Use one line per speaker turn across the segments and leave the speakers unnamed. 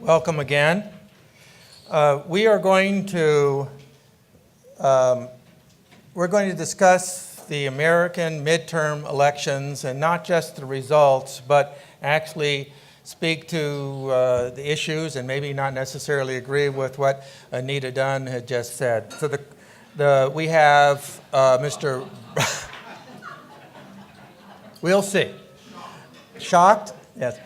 Welcome again. We are going to discuss the American midterm elections, and not just the results, but actually speak to the issues and maybe not necessarily agree with what Anita Dunn had just said. So we have Mr. We'll see. Shocked? Yes.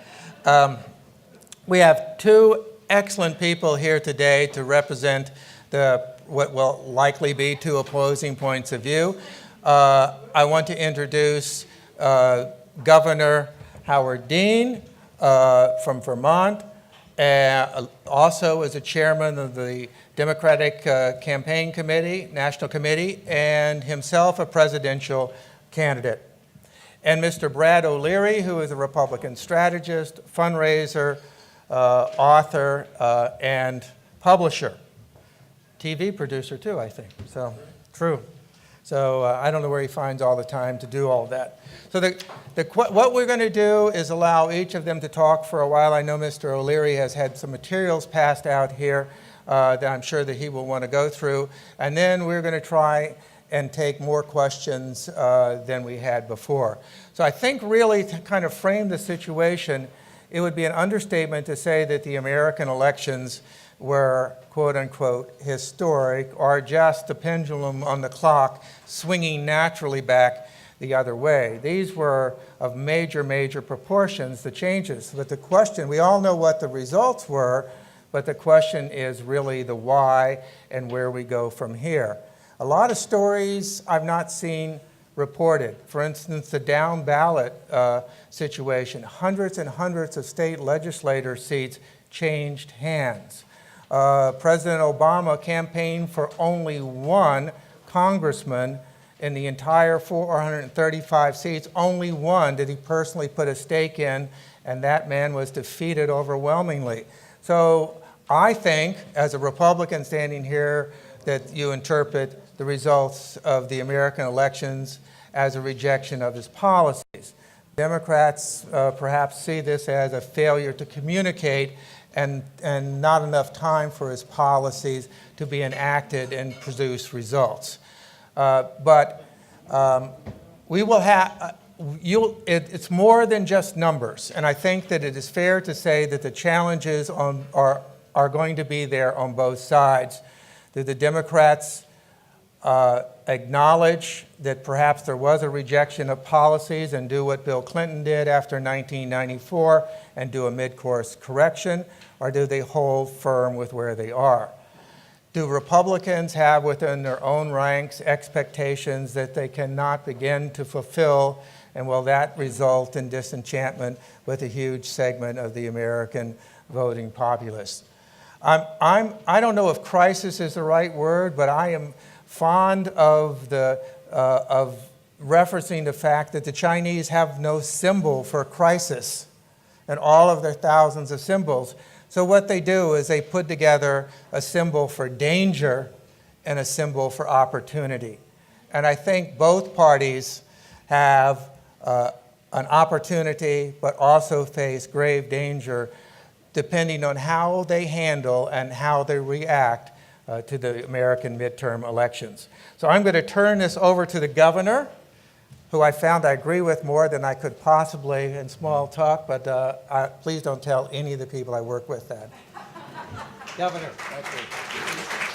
We have two excellent people here today to represent what will likely be two opposing points of view. I want to introduce Governor Howard Dean from Vermont, also as a chairman of the Democratic Campaign Committee, National Committee, and himself a presidential candidate. And Mr. Brad O'Leary, who is a Republican strategist, fundraiser, author, and publisher. TV producer too, I think. So, true. So I don't know where he finds all the time to do all that. So what we're going to do is allow each of them to talk for a while. I know Mr. O'Leary has had some materials passed out here that I'm sure that he will want to go through. And then we're going to try and take more questions than we had before. So I think really to kind of frame the situation, it would be an understatement to say that the American elections were, quote unquote, historic, or just the pendulum on the clock swinging naturally back the other way. These were of major, major proportions, the changes. But the question, we all know what the results were, but the question is really the why and where we go from here. A lot of stories I've not seen reported. For instance, the down ballot situation. Hundreds and hundreds of state legislator seats changed hands. President Obama campaigned for only one congressman in the entire 435 seats. Only one did he personally put a stake in, and that man was defeated overwhelmingly. So I think, as a Republican standing here, that you interpret the results of the American elections as a rejection of his policies. Democrats perhaps see this as a failure to communicate and not enough time for his policies to be enacted and produce results. But we will have, it's more than just numbers. And I think that it is fair to say that the challenges are going to be there on both sides. That the Democrats acknowledge that perhaps there was a rejection of policies and do what Bill Clinton did after 1994 and do a mid-course correction, or do they hold firm with where they are? Do Republicans have within their own ranks expectations that they cannot begin to fulfill, and will that result in disenchantment with a huge segment of the American voting populace? I don't know if crisis is the right word, but I am fond of referencing the fact that the Chinese have no symbol for crisis in all of their thousands of symbols. So what they do is they put together a symbol for danger and a symbol for opportunity. And I think both parties have an opportunity, but also face grave danger depending on how they handle and how they react to the American midterm elections. So I'm going to turn this over to the governor, who I found I agree with more than I could possibly in small talk, but please don't tell any of the people I work with that. Governor, that's it.